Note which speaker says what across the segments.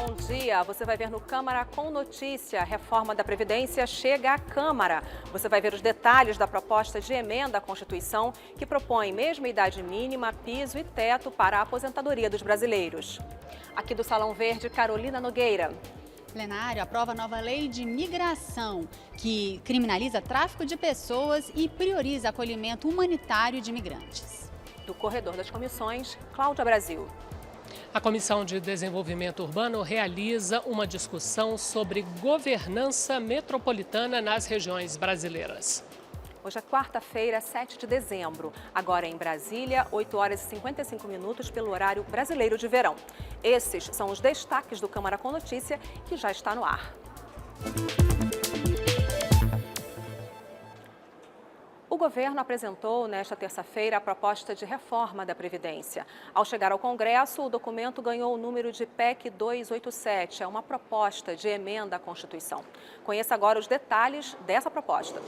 Speaker 1: Bom dia, você vai ver no Câmara com Notícia. A reforma da Previdência chega à Câmara. Você vai ver os detalhes da proposta de emenda à Constituição que propõe mesma idade mínima, piso e teto para a aposentadoria dos brasileiros. Aqui do Salão Verde, Carolina Nogueira.
Speaker 2: O plenário aprova a nova lei de migração, que criminaliza tráfico de pessoas e prioriza acolhimento humanitário de imigrantes.
Speaker 1: Do Corredor das Comissões, Cláudia Brasil.
Speaker 3: A Comissão de Desenvolvimento Urbano realiza uma discussão sobre governança metropolitana nas regiões brasileiras.
Speaker 1: Hoje é quarta-feira, 7 de dezembro. Agora em Brasília, 8 horas e 55 minutos pelo horário brasileiro de verão. Esses são os destaques do Câmara com Notícia, que já está no ar. O governo apresentou nesta terça-feira a proposta de reforma da Previdência. Ao chegar ao Congresso, o documento ganhou o número de PEC 287. É uma proposta de emenda à Constituição. Conheça agora os detalhes dessa proposta.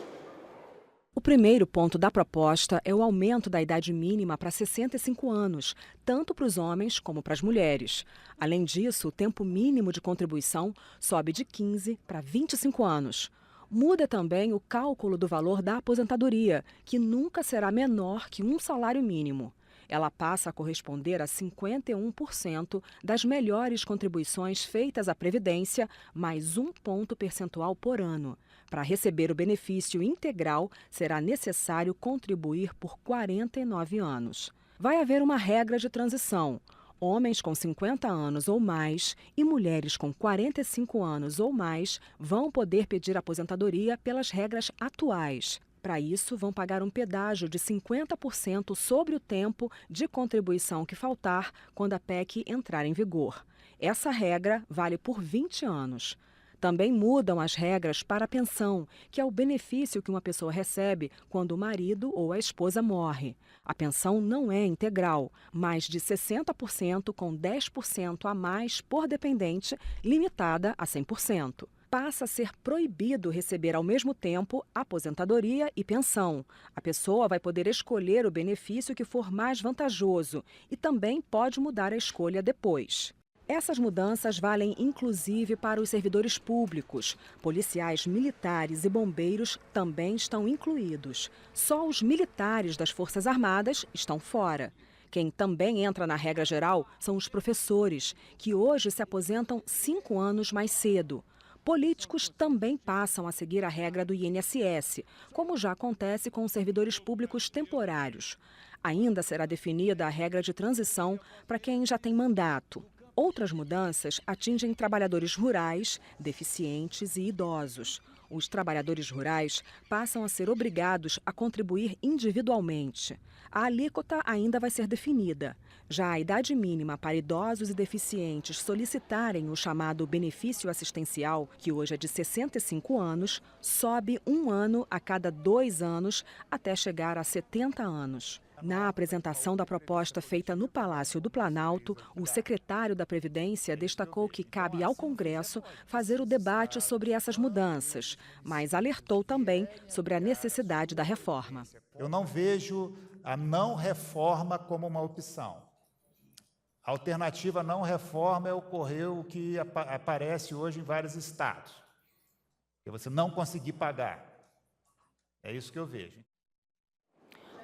Speaker 4: O primeiro ponto da proposta é o aumento da idade mínima para 65 anos, tanto para os homens como para as mulheres. Além disso, o tempo mínimo de contribuição sobe de 15 para 25 anos. Muda também o cálculo do valor da aposentadoria, que nunca será menor que um salário mínimo. Ela passa a corresponder a 51% das melhores contribuições feitas à Previdência, mais 1 ponto percentual por ano. Para receber o benefício integral, será necessário contribuir por 49 anos. Vai haver uma regra de transição. Homens com 50 anos ou mais e mulheres com 45 anos ou mais vão poder pedir aposentadoria pelas regras atuais. Para isso, vão pagar um pedágio de 50% sobre o tempo de contribuição que faltar quando a PEC entrar em vigor. Essa regra vale por 20 anos. Também mudam as regras para a pensão, que é o benefício que uma pessoa recebe quando o marido ou a esposa morre. A pensão não é integral, mas de 60% com 10% a mais por dependente, limitada a 100%. Passa a ser proibido receber ao mesmo tempo aposentadoria e pensão. A pessoa vai poder escolher o benefício que for mais vantajoso e também pode mudar a escolha depois. Essas mudanças valem inclusive para os servidores públicos. Policiais militares e bombeiros também estão incluídos. Só os militares das Forças Armadas estão fora. Quem também entra na regra geral são os professores, que hoje se aposentam 5 anos mais cedo. Políticos também passam a seguir a regra do INSS, como já acontece com os servidores públicos temporários. Ainda será definida a regra de transição para quem já tem mandato. Outras mudanças atingem trabalhadores rurais, deficientes e idosos. Os trabalhadores rurais passam a ser obrigados a contribuir individualmente. A alíquota ainda vai ser definida. Já a idade mínima para idosos e deficientes solicitarem o chamado benefício assistencial, que hoje é de 65 anos, sobe 1 ano a cada 2 anos até chegar a 70 anos. Na apresentação da proposta feita no Palácio do Planalto, o secretário da Previdência destacou que cabe ao Congresso fazer o debate sobre essas mudanças, mas alertou também sobre a necessidade da reforma.
Speaker 5: Eu não vejo a não reforma como uma opção. A alternativa não reforma é ocorrer o que aparece hoje em vários estados, que você não conseguir pagar. É isso que eu vejo.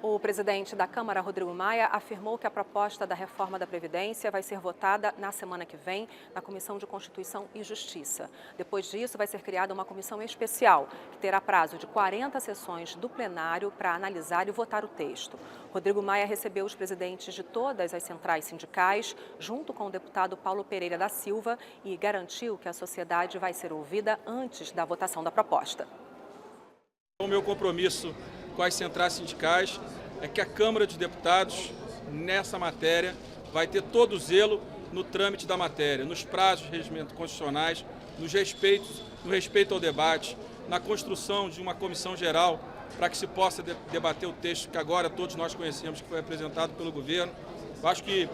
Speaker 1: O presidente da Câmara, Rodrigo Maia, afirmou que a proposta da reforma da Previdência vai ser votada na semana que vem na Comissão de Constituição e Justiça. Depois disso, vai ser criada uma comissão especial, que terá prazo de 40 sessões do plenário para analisar e votar o texto. Rodrigo Maia recebeu os presidentes de todas as centrais sindicais, junto com o deputado Paulo Pereira da Silva, e garantiu que a sociedade vai ser ouvida antes da votação da proposta.
Speaker 6: O meu compromisso com as centrais sindicais é que a Câmara de Deputados, nessa matéria, vai ter todo o zelo no trâmite da matéria, nos prazos de regimento constitucionais, no respeito ao debate, na construção de uma comissão geral para que se possa debater o texto que agora todos nós conhecemos, que foi apresentado pelo governo. Eu acho que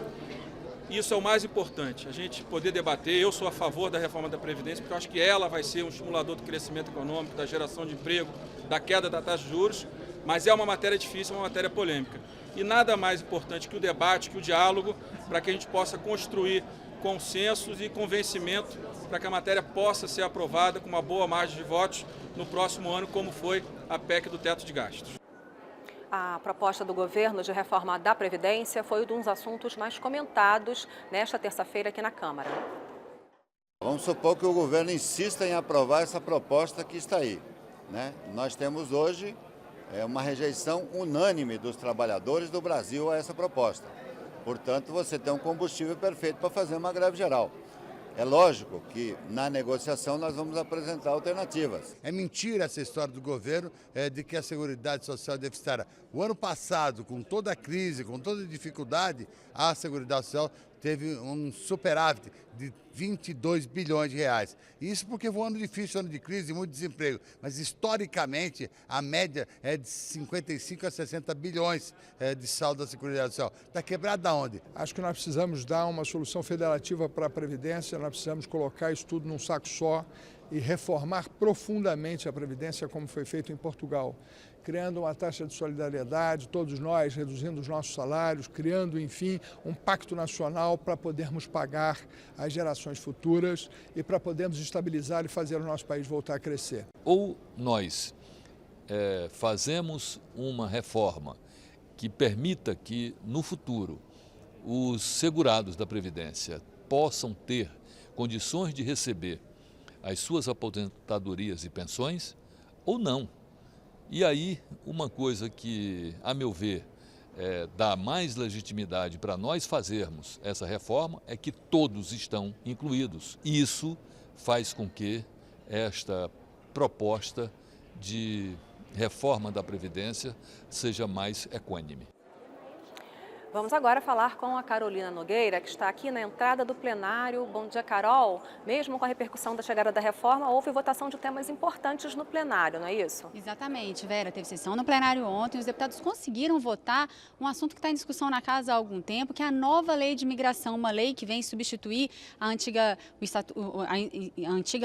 Speaker 6: isso é o mais importante, a gente poder debater. Eu sou a favor da reforma da Previdência, porque eu acho que ela vai ser um estimulador do crescimento econômico, da geração de emprego, da queda da taxa de juros, mas é uma matéria difícil, uma matéria polêmica. E nada mais importante que o debate, que o diálogo, para que a gente possa construir consenso e convencimento para que a matéria possa ser aprovada com uma boa margem de votos no próximo ano, como foi a PEC do teto de gastos.
Speaker 1: A proposta do governo de reforma da Previdência foi um dos assuntos mais comentados nesta terça-feira aqui na Câmara.
Speaker 7: Vamos supor que o governo insista em aprovar essa proposta que está aí, né? Nós temos hoje uma rejeição unânime dos trabalhadores do Brasil a essa proposta. Portanto, você tem um combustível perfeito para fazer uma greve geral. É lógico que na negociação nós vamos apresentar alternativas.
Speaker 8: É mentira essa história do governo de que a Seguridade Social é deficitária. O ano passado, com toda a crise, com toda a dificuldade, a Seguridade Social teve um superávit de 22 bilhões de reais. Isso porque foi um ano difícil, ano de crise e muito desemprego. Mas, historicamente, a média é de 55 a 60 bilhões de saldo da Seguridade Social. Está quebrado da onde?
Speaker 9: Acho que nós precisamos dar uma solução federativa para a Previdência, nós precisamos colocar isso tudo num saco só e reformar profundamente a Previdência, como foi feito em Portugal, criando uma taxa de solidariedade, todos nós reduzindo os nossos salários, criando, enfim, um pacto nacional para podermos pagar as gerações futuras e para podermos estabilizar e fazer o nosso país voltar a crescer.
Speaker 10: Ou nós fazemos uma reforma que permita que, no futuro, os segurados da Previdência possam ter condições de receber as suas aposentadorias e pensões, ou não. E aí, uma coisa que, a meu ver, dá mais legitimidade para nós fazermos essa reforma é que todos estão incluídos. E isso faz com que esta proposta de reforma da Previdência seja mais equânime.
Speaker 1: Vamos agora falar com a Carolina Nogueira, que está aqui na entrada do plenário. Bom dia, Carol. Mesmo com a repercussão da chegada da reforma, houve votação de temas importantes no plenário, não é isso?
Speaker 2: Exatamente, Vera. Teve sessão no plenário ontem. Os deputados conseguiram votar um assunto que está em discussão na casa há algum tempo, que é a nova lei de imigração, uma lei que vem substituir a antiga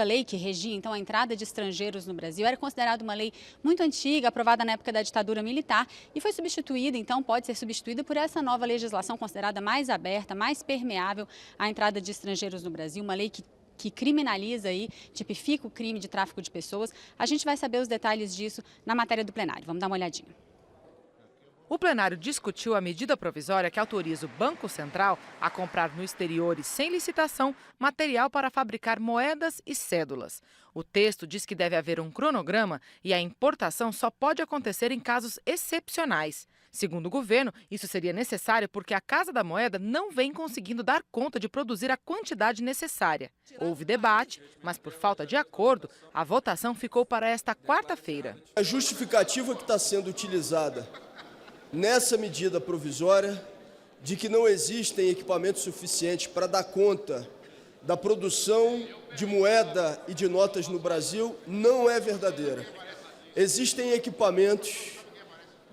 Speaker 2: lei que regia, então, a entrada de estrangeiros no Brasil. Era considerada uma lei muito antiga, aprovada na época da ditadura militar, e foi substituída, então, pode ser substituída por essa nova legislação considerada mais aberta, mais permeável à entrada de estrangeiros no Brasil, uma lei que criminaliza e tipifica o crime de tráfico de pessoas. A gente vai saber os detalhes disso na matéria do plenário. Vamos dar uma olhadinha.
Speaker 11: O plenário discutiu a medida provisória que autoriza o Banco Central a comprar no exterior e sem licitação material para fabricar moedas e cédulas. O texto diz que deve haver um cronograma e a importação só pode acontecer em casos excepcionais. Segundo o governo, isso seria necessário porque a Casa da Moeda não vem conseguindo dar conta de produzir a quantidade necessária. Houve debate, mas por falta de acordo, a votação ficou para esta quarta-feira.
Speaker 12: A justificativa que está sendo utilizada nessa medida provisória de que não existem equipamentos suficientes para dar conta da produção de moeda e de notas no Brasil não é verdadeira. Existem equipamentos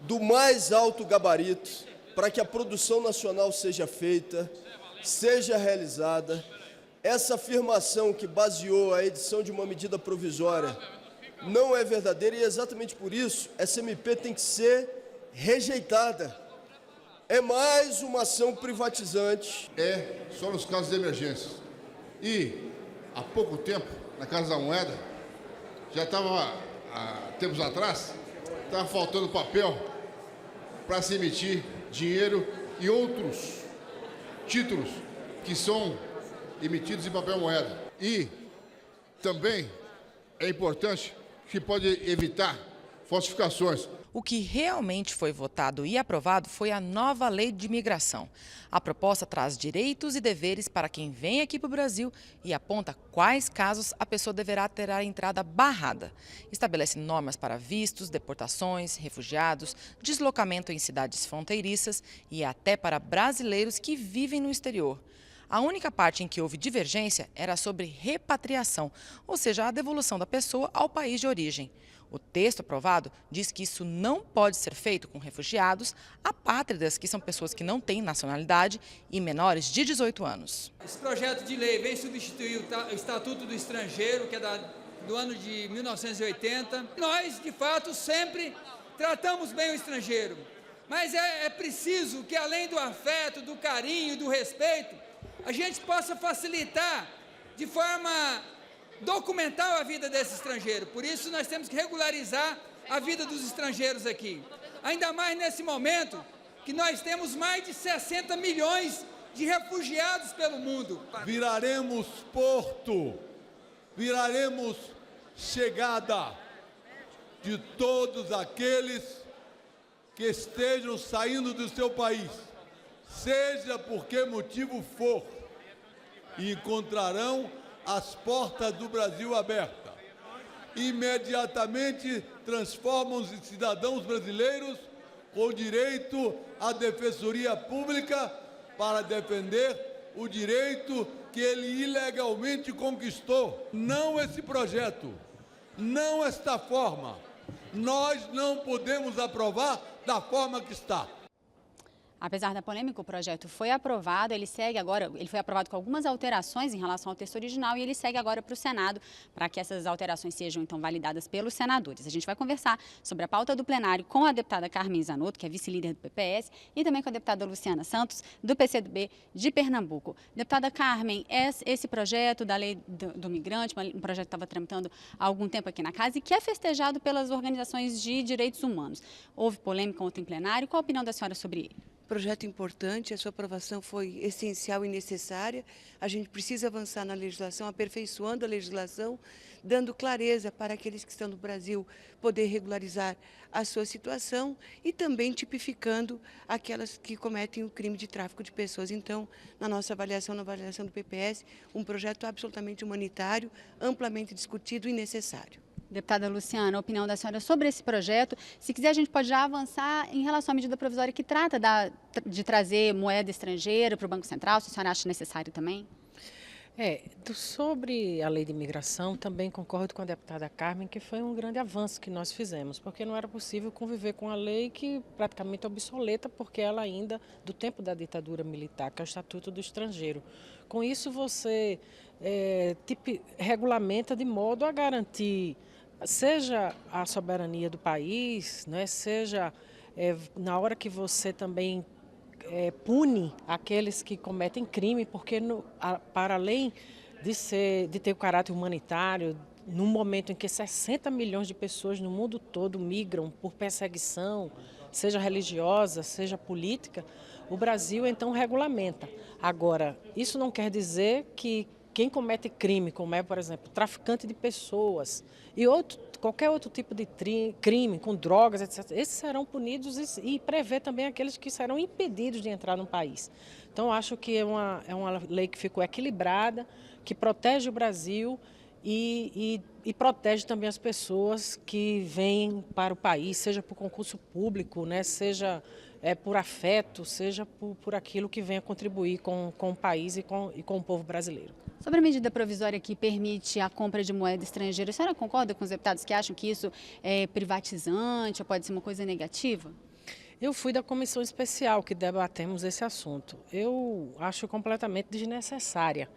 Speaker 12: do mais alto gabarito para que a produção nacional seja feita, seja realizada. Essa afirmação que baseou a edição de uma medida provisória não é verdadeira e exatamente por isso essa MP tem que ser rejeitada. É mais uma ação privatizante.
Speaker 13: Só nos casos de emergência. E, há pouco tempo, na Casa da Moeda, já estava, há tempos atrás, estava faltando papel para se emitir dinheiro e outros títulos que são emitidos em papel moeda. E também é importante que pode evitar falsificações.
Speaker 11: O que realmente foi votado e aprovado foi a nova lei de imigração. A proposta traz direitos e deveres para quem vem aqui para o Brasil e aponta quais casos a pessoa deverá ter a entrada barrada. Estabelece normas para vistos, deportações, refugiados, deslocamento em cidades fronteiriças e até para brasileiros que vivem no exterior. A única parte em que houve divergência era sobre repatriação, ou seja, a devolução da pessoa ao país de origem. O texto aprovado diz que isso não pode ser feito com refugiados, apátridas, que são pessoas que não têm nacionalidade, e menores de 18 anos.
Speaker 14: Esse projeto de lei vem substituir o Estatuto do Estrangeiro, que é do ano de 1980. Nós, de fato, sempre tratamos bem o estrangeiro, mas é preciso que, além do afeto, do carinho e do respeito, a gente possa facilitar de forma documental a vida desse estrangeiro. Por isso nós temos que regularizar a vida dos estrangeiros aqui. Ainda mais nesse momento que nós temos mais de 60 milhões de refugiados pelo mundo.
Speaker 15: Viraremos porto, viraremos chegada de todos aqueles que estejam saindo do seu país, seja por que motivo for, e encontrarão as portas do Brasil abertas. Imediatamente transformam-se em cidadãos brasileiros com direito à defensoria pública para defender o direito que ele ilegalmente conquistou. Não esse projeto, não esta forma. Nós não podemos aprovar da forma que está.
Speaker 2: Apesar da polêmica, o projeto foi aprovado, ele foi aprovado com algumas alterações em relação ao texto original e ele segue agora para o Senado para que essas alterações sejam então validadas pelos senadores. A gente vai conversar sobre a pauta do plenário com a deputada Carmen Zanotto, que é vice-líder do PPS, e também com a deputada Luciana Santos, do PCdoB de Pernambuco. Deputada Carmen, esse projeto da lei do migrante, um projeto que estava tramitando há algum tempo aqui na casa e que é festejado pelas organizações de direitos humanos. Houve polêmica ontem em plenário, qual a opinião da senhora sobre ele?
Speaker 16: Projeto importante, a sua aprovação foi essencial e necessária. A gente precisa avançar na legislação, aperfeiçoando a legislação, dando clareza para aqueles que estão no Brasil poder regularizar a sua situação e também tipificando aquelas que cometem o crime de tráfico de pessoas. Então, na nossa avaliação, na avaliação do PPS, um projeto absolutamente humanitário, amplamente discutido e necessário.
Speaker 2: Deputada Luciana, a opinião da senhora sobre esse projeto. Se quiser, a gente pode já avançar em relação à medida provisória que trata de trazer moeda estrangeira para o Banco Central, se a senhora acha necessário também.
Speaker 17: Sobre a lei de imigração, também concordo com a deputada Carmen que foi um grande avanço que nós fizemos, porque não era possível conviver com a lei que praticamente é obsoleta, porque ela ainda do tempo da ditadura militar, que é o Estatuto do Estrangeiro. Com isso, você regulamenta de modo a garantir seja a soberania do país, né, seja na hora que você também pune aqueles que cometem crime, porque para além de ter o caráter humanitário, num momento em que 60 milhões de pessoas no mundo todo migram por perseguição, seja religiosa, seja política, o Brasil então regulamenta. Agora, isso não quer dizer que quem comete crime, como é, por exemplo, traficante de pessoas e qualquer outro tipo de crime, com drogas, etc., esses serão punidos e prevê também aqueles que serão impedidos de entrar no país. Então, acho que é uma lei que ficou equilibrada, que protege o Brasil e protege também as pessoas que vêm para o país, seja por concurso público, né, seja por afeto, seja por aquilo que venha contribuir com o país e com o povo brasileiro.
Speaker 2: Sobre a medida provisória que permite a compra de moeda estrangeira, a senhora concorda com os deputados que acham que isso é privatizante ou pode ser uma coisa negativa?
Speaker 17: Eu fui da comissão especial que debatemos esse assunto. Eu acho completamente desnecessária,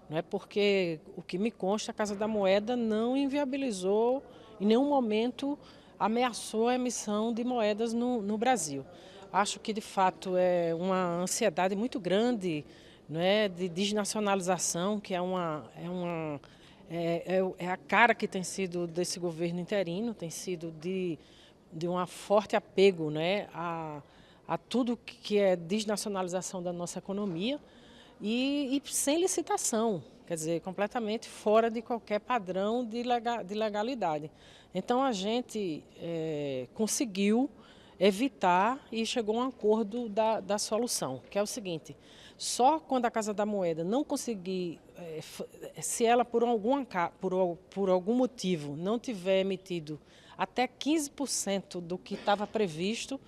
Speaker 17: não é? Porque o que me consta, a Casa da Moeda não inviabilizou, em nenhum momento ameaçou a emissão de moedas no Brasil. Acho que, de fato, é uma ansiedade muito grande, não é, de desnacionalização, que é a cara que tem sido desse governo interino, tem sido de um forte apego, né, a tudo que é desnacionalização da nossa economia e sem licitação, quer dizer, completamente fora de qualquer padrão de legalidade. Então, a gente conseguiu evitar e chegou a um acordo da solução, que é o seguinte: só quando a Casa da Moeda não conseguir, se ela por algum motivo não tiver emitido até 15% do que estava previsto,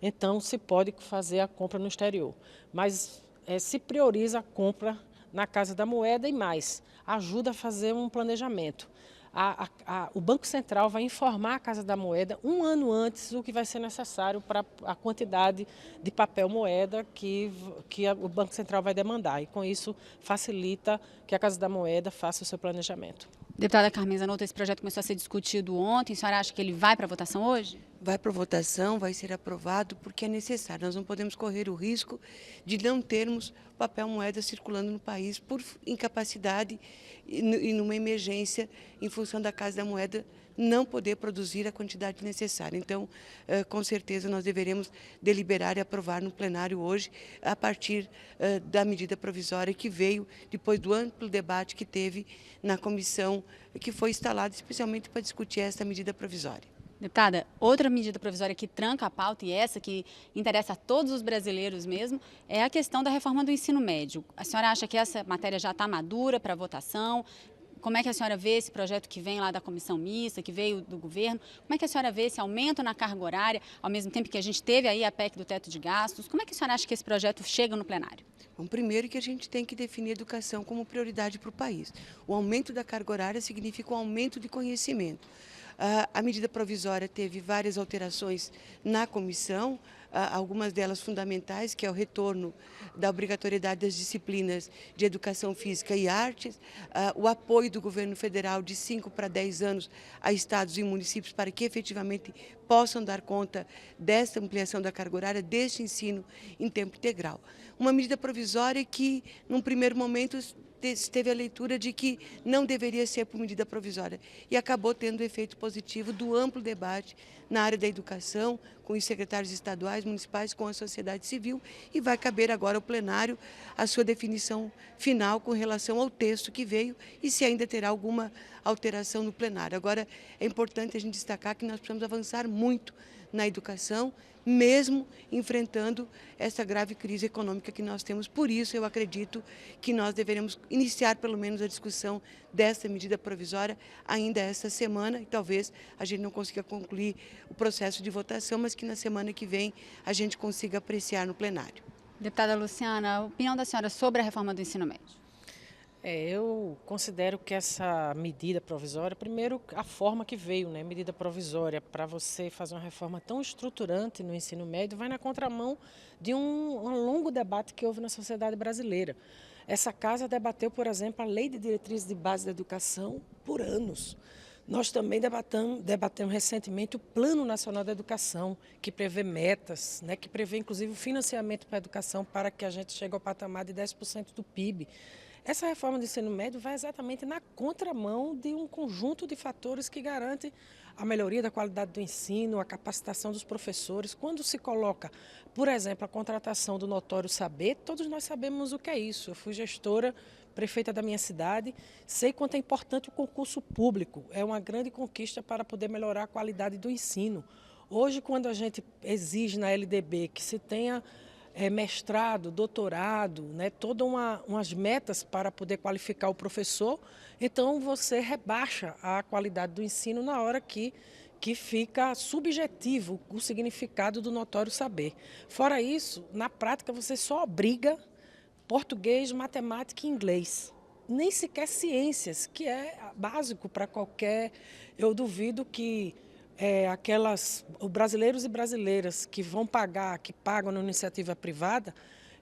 Speaker 17: então se pode fazer a compra no exterior. Mas se prioriza a compra na Casa da Moeda e mais, ajuda a fazer um planejamento. O Banco Central vai informar a Casa da Moeda um ano antes o que vai ser necessário para a quantidade de papel moeda que o Banco Central vai demandar. E com isso facilita que a Casa da Moeda faça o seu planejamento.
Speaker 2: Deputada Carmen Zanotto, esse projeto começou a ser discutido ontem. A senhora acha que ele vai para votação hoje?
Speaker 16: Vai para votação, vai ser aprovado porque é necessário. Nós não podemos correr o risco de não termos papel moeda circulando no país por incapacidade e numa emergência em função da Casa da Moeda não poder produzir a quantidade necessária. Então, com certeza, nós deveremos deliberar e aprovar no plenário hoje, a partir da medida provisória que veio depois do amplo debate que teve na comissão, que foi instalada especialmente para discutir essa medida provisória.
Speaker 2: Deputada, outra medida provisória que tranca a pauta, e essa que interessa a todos os brasileiros mesmo, é a questão da reforma do ensino médio. A senhora acha que essa matéria já está madura para votação? Como é que a senhora vê esse projeto que vem lá da comissão mista, que veio do governo? Como é que a senhora vê esse aumento na carga horária, ao mesmo tempo que a gente teve aí a PEC do teto de gastos? Como é que a senhora acha que esse projeto chega no plenário?
Speaker 16: Bom, primeiro que a gente tem que definir a educação como prioridade para o país. O aumento da carga horária significa um aumento de conhecimento. A medida provisória teve várias alterações na comissão, algumas delas fundamentais, que é o retorno da obrigatoriedade das disciplinas de educação física e artes, o apoio do governo federal de 5 para 10 anos a estados e municípios para que efetivamente possam dar conta desta ampliação da carga horária, deste ensino em tempo integral. Uma medida provisória que, num primeiro momento, teve a leitura de que não deveria ser por medida provisória e acabou tendo o efeito positivo do amplo debate na área da educação, com os secretários estaduais, municipais, com a sociedade civil, e vai caber agora ao plenário a sua definição final com relação ao texto que veio e se ainda terá alguma alteração no plenário. Agora, é importante a gente destacar que nós precisamos avançar muito na educação, mesmo enfrentando essa grave crise econômica que nós temos. Por isso, eu acredito que nós deveremos iniciar, pelo menos, a discussão dessa medida provisória ainda esta semana, e talvez a gente não consiga concluir o processo de votação, mas que na semana que vem a gente consiga apreciar no plenário.
Speaker 2: Deputada Luciana, a opinião da senhora sobre a reforma do ensino médio?
Speaker 17: Eu considero que essa medida provisória, primeiro a forma que veio, né, medida provisória, para você fazer uma reforma tão estruturante no ensino médio, vai na contramão de um longo debate que houve na sociedade brasileira. Essa casa debateu, por exemplo, a Lei de Diretrizes de Base da Educação por anos. Nós também debatemos recentemente o Plano Nacional da Educação, que prevê metas, né, que prevê inclusive o financiamento para a educação para que a gente chegue ao patamar de 10% do PIB. Essa reforma do ensino médio vai exatamente na contramão de um conjunto de fatores que garante a melhoria da qualidade do ensino, a capacitação dos professores. Quando se coloca, por exemplo, a contratação do notório saber, todos nós sabemos o que é isso. Eu fui gestora, prefeita da minha cidade, sei quanto é importante o concurso público. É uma grande conquista para poder melhorar a qualidade do ensino. Hoje, quando a gente exige na LDB que se tenha mestrado, doutorado, né, todas umas metas para poder qualificar o professor, então você rebaixa a qualidade do ensino na hora que fica subjetivo o significado do notório saber. Fora isso, na prática você só obriga português, matemática e inglês. Nem sequer ciências, que é básico para qualquer... Eu duvido que os brasileiros e brasileiras que pagam na iniciativa privada,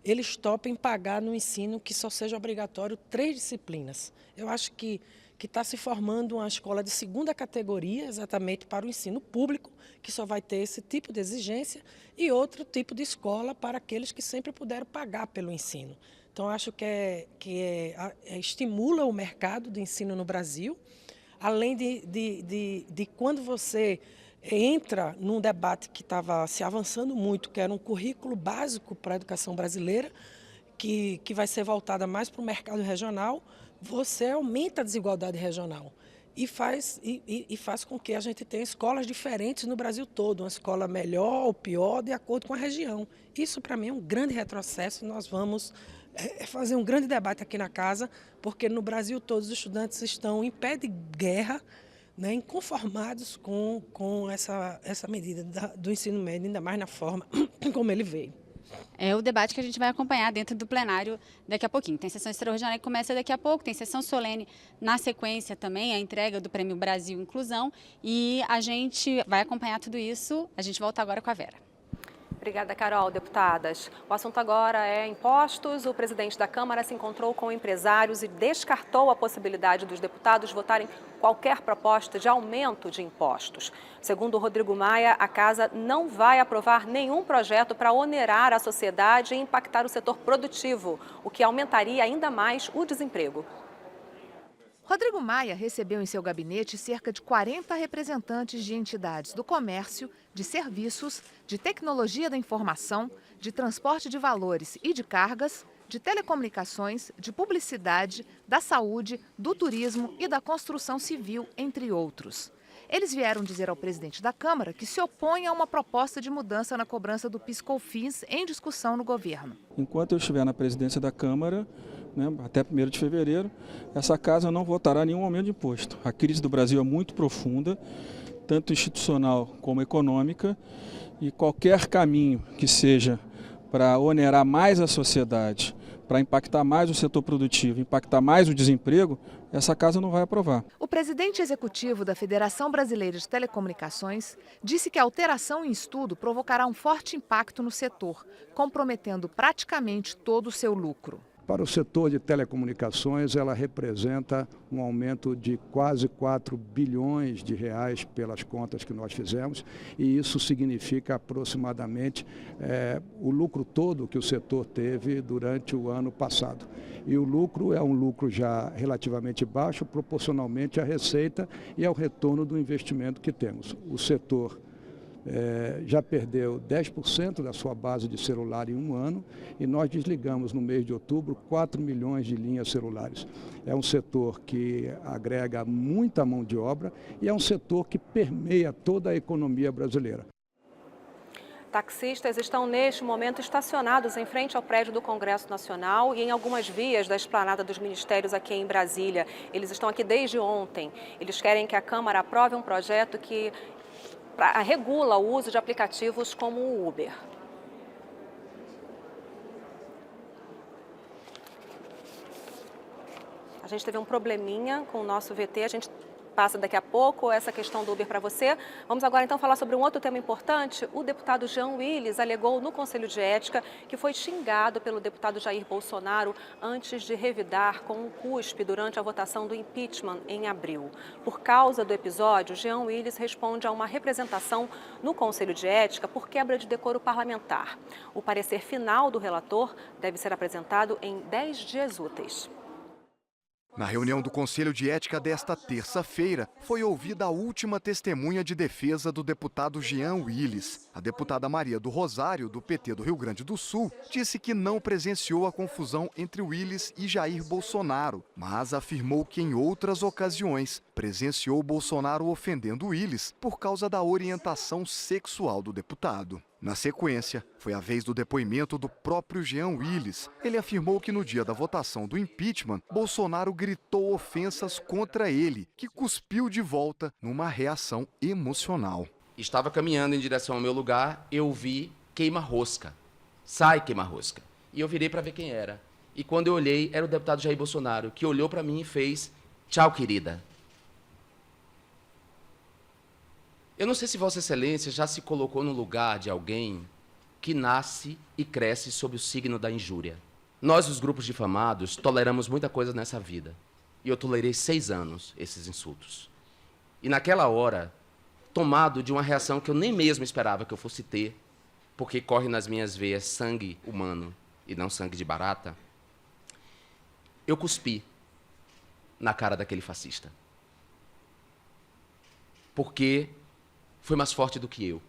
Speaker 17: eles topem pagar no ensino que só seja obrigatório 3 disciplinas. Eu acho que está se formando uma escola de segunda categoria, exatamente para o ensino público, que só vai ter esse tipo de exigência, e outro tipo de escola para aqueles que sempre puderam pagar pelo ensino. Então, acho que estimula o mercado de ensino no Brasil, além de quando você entra num debate que estava se avançando muito, que era um currículo básico para a educação brasileira, que vai ser voltada mais para o mercado regional, você aumenta a desigualdade regional e faz com que a gente tenha escolas diferentes no Brasil todo, uma escola melhor ou pior, de acordo com a região. Isso, para mim, é um grande retrocesso. Nós vamos fazer um grande debate aqui na casa, porque no Brasil todos os estudantes estão em pé de guerra, né, inconformados com essa medida do ensino médio, ainda mais na forma como ele veio.
Speaker 2: É o debate que a gente vai acompanhar dentro do plenário daqui a pouquinho. Tem sessão extraordinária que começa daqui a pouco, tem sessão solene na sequência também, a entrega do Prêmio Brasil Inclusão, e a gente vai acompanhar tudo isso. A gente volta agora com a Vera.
Speaker 1: Obrigada, Carol. Deputadas, o assunto agora é impostos. O presidente da Câmara se encontrou com empresários e descartou a possibilidade dos deputados votarem qualquer proposta de aumento de impostos. Segundo Rodrigo Maia, a Casa não vai aprovar nenhum projeto para onerar a sociedade e impactar o setor produtivo, o que aumentaria ainda mais o desemprego.
Speaker 18: Rodrigo Maia recebeu em seu gabinete cerca de 40 representantes de entidades do comércio, de serviços, de tecnologia da informação, de transporte de valores e de cargas, de telecomunicações, de publicidade, da saúde, do turismo e da construção civil, entre outros. Eles vieram dizer ao presidente da Câmara que se opõe a uma proposta de mudança na cobrança do PIS/COFINS em discussão no governo.
Speaker 19: Enquanto eu estiver na presidência da Câmara, até 1º de fevereiro, essa casa não votará nenhum aumento de imposto. A crise do Brasil é muito profunda, tanto institucional como econômica, e qualquer caminho que seja para onerar mais a sociedade, para impactar mais o setor produtivo, impactar mais o desemprego, essa casa não vai aprovar.
Speaker 18: O presidente executivo da Federação Brasileira de Telecomunicações disse que a alteração em estudo provocará um forte impacto no setor, comprometendo praticamente todo o seu lucro.
Speaker 20: Para o setor de telecomunicações, ela representa um aumento de quase 4 bilhões de reais pelas contas que nós fizemos, e isso significa aproximadamente o lucro todo que o setor teve durante o ano passado. E o lucro é um lucro já relativamente baixo, proporcionalmente à receita e ao retorno do investimento que temos. O setor já perdeu 10% da sua base de celular em um ano, e nós desligamos no mês de outubro 4 milhões de linhas celulares. É um setor que agrega muita mão de obra e é um setor que permeia toda a economia brasileira.
Speaker 1: Taxistas estão neste momento estacionados em frente ao prédio do Congresso Nacional e em algumas vias da esplanada dos ministérios aqui em Brasília. Eles estão aqui desde ontem. Eles querem que a Câmara aprove um projeto que regula o uso de aplicativos como o Uber. A gente teve um probleminha com o nosso VT, a gente passa daqui a pouco essa questão do Uber para você. Vamos agora então falar sobre um outro tema importante. O deputado Jean Willis alegou no Conselho de Ética que foi xingado pelo deputado Jair Bolsonaro antes de revidar com um cuspe durante a votação do impeachment em abril. Por causa do episódio, Jean Willis responde a uma representação no Conselho de Ética por quebra de decoro parlamentar. O parecer final do relator deve ser apresentado em 10 dias úteis.
Speaker 21: Na reunião do Conselho de Ética desta terça-feira, foi ouvida a última testemunha de defesa do deputado Jean Willis. A deputada Maria do Rosário, do PT do Rio Grande do Sul, disse que não presenciou a confusão entre Willis e Jair Bolsonaro, mas afirmou que em outras ocasiões presenciou Bolsonaro ofendendo Willis por causa da orientação sexual do deputado. Na sequência, foi a vez do depoimento do próprio Jean Willis. Ele afirmou que no dia da votação do impeachment, Bolsonaro gritou ofensas contra ele, que cuspiu de volta numa reação emocional.
Speaker 22: Estava caminhando em direção ao meu lugar, eu vi queima-rosca. Sai, queima-rosca. E eu virei para ver quem era. E quando eu olhei, era o deputado Jair Bolsonaro, que olhou para mim e fez: tchau, querida. Eu não sei se Vossa Excelência já se colocou no lugar de alguém que nasce e cresce sob o signo da injúria. Nós, os grupos difamados, toleramos muita coisa nessa vida. E eu tolerei 6 anos esses insultos. E naquela hora, tomado de uma reação que eu nem mesmo esperava que eu fosse ter, porque corre nas minhas veias sangue humano e não sangue de barata, eu cuspi na cara daquele fascista. Porque foi mais forte do que eu.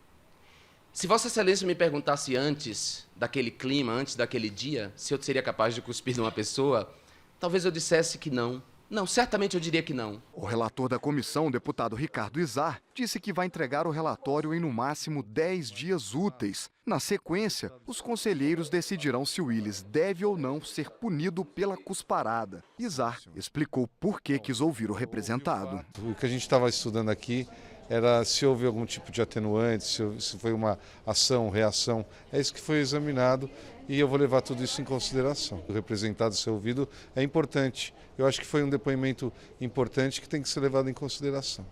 Speaker 22: Se Vossa Excelência me perguntasse antes daquele clima, antes daquele dia, se eu seria capaz de cuspir numa pessoa, talvez eu dissesse que não. Não, certamente eu diria que não.
Speaker 21: O relator da comissão, o deputado Ricardo Izar, disse que vai entregar o relatório em no máximo 10 dias úteis. Na sequência, os conselheiros decidirão se Willis deve ou não ser punido pela cusparada. Izar explicou por que quis ouvir o representado.
Speaker 23: O que a gente estava estudando aqui era se houve algum tipo de atenuante, se foi uma ação, reação. É isso que foi examinado e eu vou levar tudo isso em consideração. O representado ser ouvido é importante. Eu acho que foi um depoimento importante que tem que ser levado em consideração.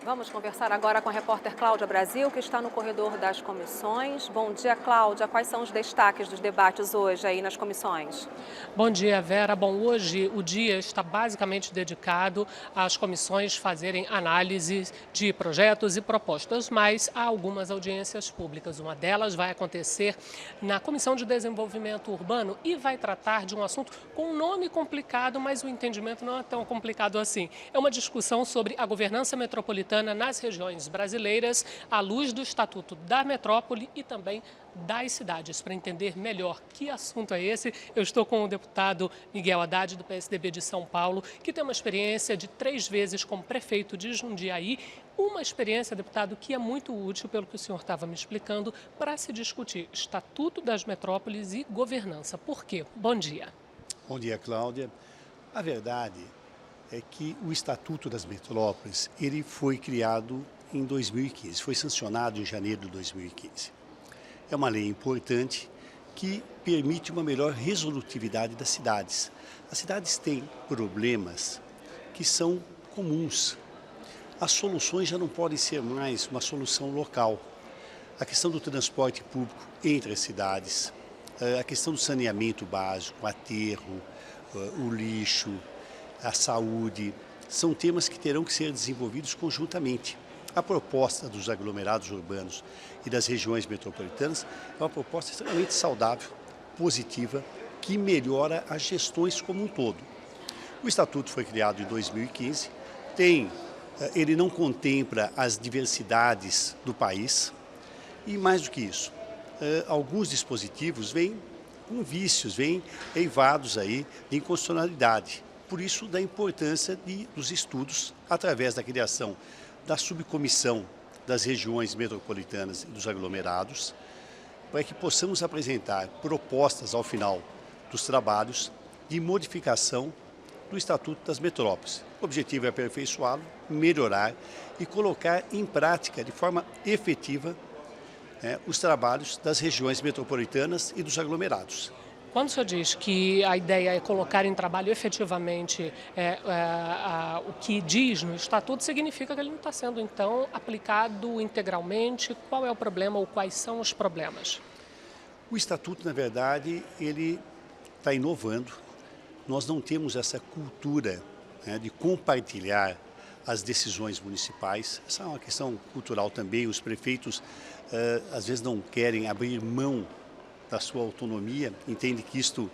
Speaker 1: Vamos conversar agora com a repórter Cláudia Brasil, que está no corredor das comissões. Bom dia, Cláudia. Quais são os destaques dos debates hoje aí nas comissões?
Speaker 3: Bom dia, Vera. Bom, hoje o dia está basicamente dedicado às comissões fazerem análises de projetos e propostas, mas há algumas audiências públicas. Uma delas vai acontecer na Comissão de Desenvolvimento Urbano e vai tratar de um assunto com um nome complicado, mas o entendimento não é tão complicado assim. É uma discussão sobre a governança metropolitana nas regiões brasileiras, à luz do Estatuto da Metrópole e também das cidades. Para entender melhor que assunto é esse, eu estou com o deputado Miguel Haddad, do PSDB de São Paulo, que tem uma experiência de 3 vezes como prefeito de Jundiaí, uma experiência, deputado, que é muito útil, pelo que o senhor estava me explicando, para se discutir Estatuto das Metrópoles e governança. Por quê? Bom dia.
Speaker 4: Bom dia, Cláudia. A verdade é que o Estatuto das Metrópoles, ele foi criado em 2015, foi sancionado em janeiro de 2015. É uma lei importante que permite uma melhor resolutividade das cidades. As cidades têm problemas que são comuns. As soluções já não podem ser mais uma solução local. A questão do transporte público entre as cidades, a questão do saneamento básico, o aterro, o lixo, a saúde, são temas que terão que ser desenvolvidos conjuntamente. A proposta dos aglomerados urbanos e das regiões metropolitanas é uma proposta extremamente saudável, positiva, que melhora as gestões como um todo. O Estatuto foi criado em 2015, ele não contempla as diversidades do país e, mais do que isso, alguns dispositivos vêm com vícios, vêm eivados aí de inconstitucionalidade. Por isso, da importância dos estudos, através da criação da subcomissão das regiões metropolitanas e dos aglomerados, para que possamos apresentar propostas ao final dos trabalhos de modificação do Estatuto das Metrópoles. O objetivo é aperfeiçoá-lo, melhorar e colocar em prática, de forma efetiva, os trabalhos das regiões metropolitanas e dos aglomerados.
Speaker 3: Quando o senhor diz que a ideia é colocar em trabalho efetivamente o que diz no Estatuto, significa que ele não está sendo, então, aplicado integralmente? Qual é o problema ou quais são os problemas?
Speaker 4: O Estatuto, na verdade, ele está inovando. Nós não temos essa cultura de compartilhar as decisões municipais. Essa é uma questão cultural também. Os prefeitos, às vezes, não querem abrir mão da sua autonomia, entende que isto,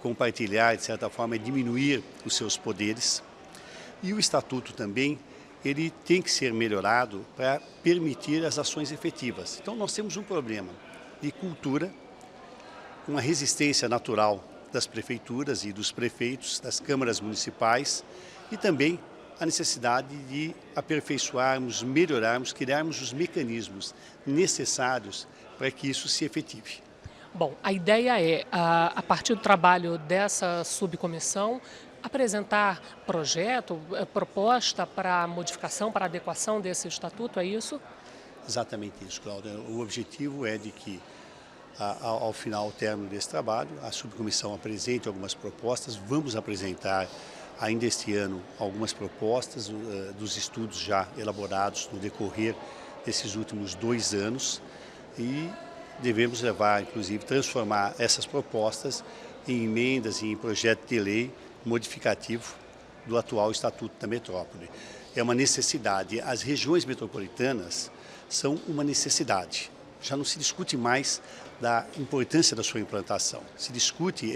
Speaker 4: compartilhar, de certa forma, é diminuir os seus poderes. E o Estatuto também, ele tem que ser melhorado para permitir as ações efetivas. Então, nós temos um problema de cultura, uma resistência natural das prefeituras e dos prefeitos, das câmaras municipais, e também a necessidade de aperfeiçoarmos, melhorarmos, criarmos os mecanismos necessários para que isso se efetive.
Speaker 3: Bom, a ideia é, a partir do trabalho dessa subcomissão, apresentar projeto, proposta para modificação, para adequação desse estatuto, é isso?
Speaker 4: Exatamente isso, Cláudia. O objetivo é de que, ao final, ao término desse trabalho, a subcomissão apresente algumas propostas. Vamos apresentar ainda este ano algumas propostas dos estudos já elaborados no decorrer desses últimos 2 anos e devemos levar, inclusive, transformar essas propostas em emendas e em projeto de lei modificativo do atual Estatuto da Metrópole. É uma necessidade. As regiões metropolitanas são uma necessidade. Já não se discute mais da importância da sua implantação. Se discute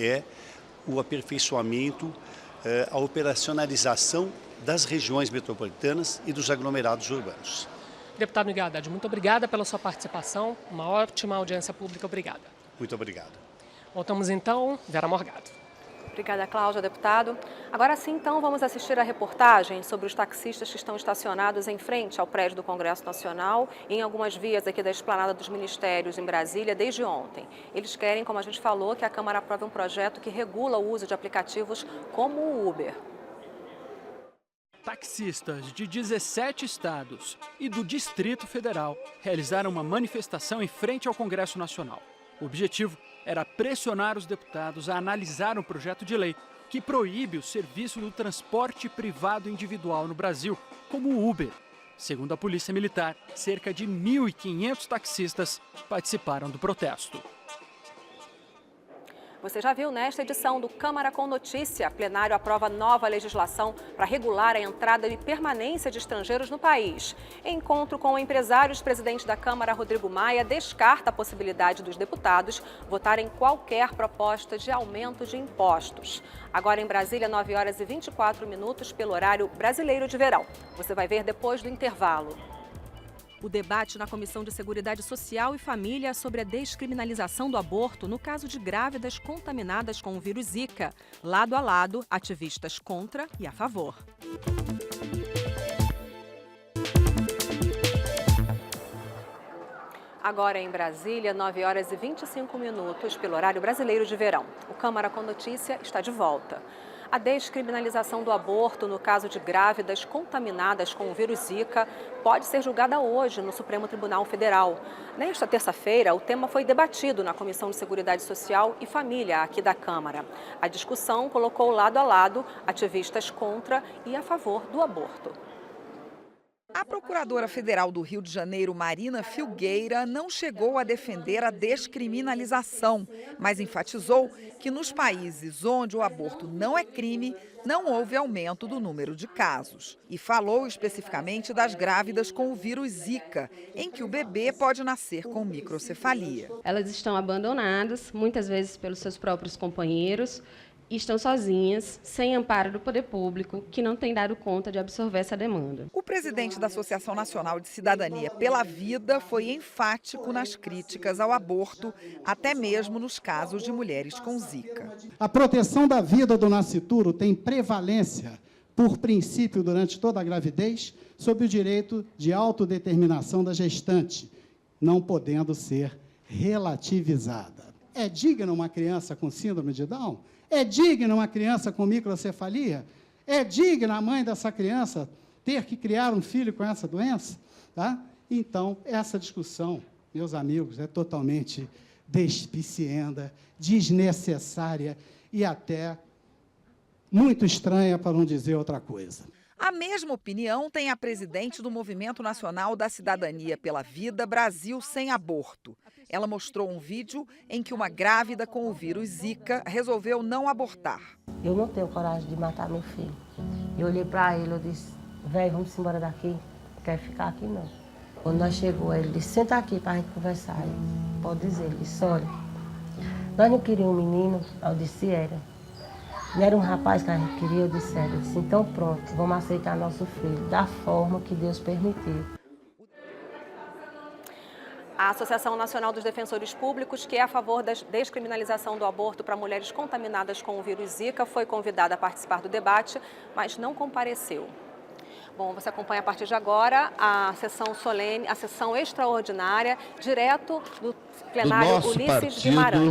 Speaker 4: o aperfeiçoamento, a operacionalização das regiões metropolitanas e dos aglomerados urbanos.
Speaker 3: Deputado Miguel Haddad, muito obrigada pela sua participação, uma ótima audiência pública, obrigada.
Speaker 4: Muito obrigado.
Speaker 3: Voltamos então, Vera Morgado.
Speaker 1: Obrigada, Cláudia, deputado. Agora sim, então, vamos assistir a reportagem sobre os taxistas que estão estacionados em frente ao prédio do Congresso Nacional e em algumas vias aqui da Esplanada dos Ministérios em Brasília desde ontem. Eles querem, como a gente falou, que a Câmara aprove um projeto que regula o uso de aplicativos como o Uber.
Speaker 5: Taxistas de 17 estados e do Distrito Federal realizaram uma manifestação em frente ao Congresso Nacional. O objetivo era pressionar os deputados a analisar um projeto de lei que proíbe o serviço do transporte privado individual no Brasil, como o Uber. Segundo a Polícia Militar, cerca de 1.500 taxistas participaram do protesto.
Speaker 1: Você já viu nesta edição do Câmara com Notícia, plenário aprova nova legislação para regular a entrada e permanência de estrangeiros no país. Em encontro com empresários, o presidente da Câmara, Rodrigo Maia, descarta a possibilidade dos deputados votarem qualquer proposta de aumento de impostos. Agora em Brasília, 9h24 pelo horário brasileiro de verão. Você vai ver depois do intervalo. O debate na Comissão de Seguridade Social e Família sobre a descriminalização do aborto no caso de grávidas contaminadas com o vírus Zika. Lado a lado, ativistas contra e a favor. Agora em Brasília, 9h25 pelo horário brasileiro de verão. O Câmara com Notícia está de volta. A descriminalização do aborto no caso de grávidas contaminadas com o vírus Zika pode ser julgada hoje no Supremo Tribunal Federal. Nesta terça-feira, o tema foi debatido na Comissão de Seguridade Social e Família aqui da Câmara. A discussão colocou lado a lado ativistas contra e a favor do aborto.
Speaker 6: A Procuradora Federal do Rio de Janeiro, Marina Filgueira, não chegou a defender a descriminalização, mas enfatizou que nos países onde o aborto não é crime, não houve aumento do número de casos. E falou especificamente das grávidas com o vírus Zika, em que o bebê pode nascer com microcefalia.
Speaker 7: Elas estão abandonadas, muitas vezes pelos seus próprios companheiros, e estão sozinhas, sem amparo do poder público, que não tem dado conta de absorver essa demanda.
Speaker 6: O presidente da Associação Nacional de Cidadania pela Vida foi enfático nas críticas ao aborto, até mesmo nos casos de mulheres com Zika.
Speaker 8: A proteção da vida do nascituro tem prevalência, por princípio, durante toda a gravidez, sobre o direito de autodeterminação da gestante, não podendo ser relativizada. É digna uma criança com síndrome de Down? É digna uma criança com microcefalia? É digna a mãe dessa criança ter que criar um filho com essa doença? Tá? Então, essa discussão, meus amigos, é totalmente despicienda, desnecessária e até muito estranha, para não dizer outra coisa.
Speaker 6: A mesma opinião tem a presidente do Movimento Nacional da Cidadania pela Vida, Brasil Sem Aborto. Ela mostrou um vídeo em que uma grávida com o vírus Zika resolveu não abortar.
Speaker 24: Eu não tenho coragem de matar meu filho. Eu olhei para ele, eu disse, velho, vamos embora daqui, não quero ficar aqui não. Quando nós chegou, ele disse, senta aqui para a gente conversar. Eu, pode dizer, ele disse, olha, nós não queríamos um menino, eu disse, era. Não era um rapaz que a gente queria, eu disse, era. Eu disse, então pronto, vamos aceitar nosso filho, da forma que Deus permitiu.
Speaker 1: A Associação Nacional dos Defensores Públicos, que é a favor da descriminalização do aborto para mulheres contaminadas com o vírus Zika, foi convidada a participar do debate, mas não compareceu. Bom, você acompanha a partir de agora a sessão solene, a sessão extraordinária, direto do plenário Ulisses Guimarães.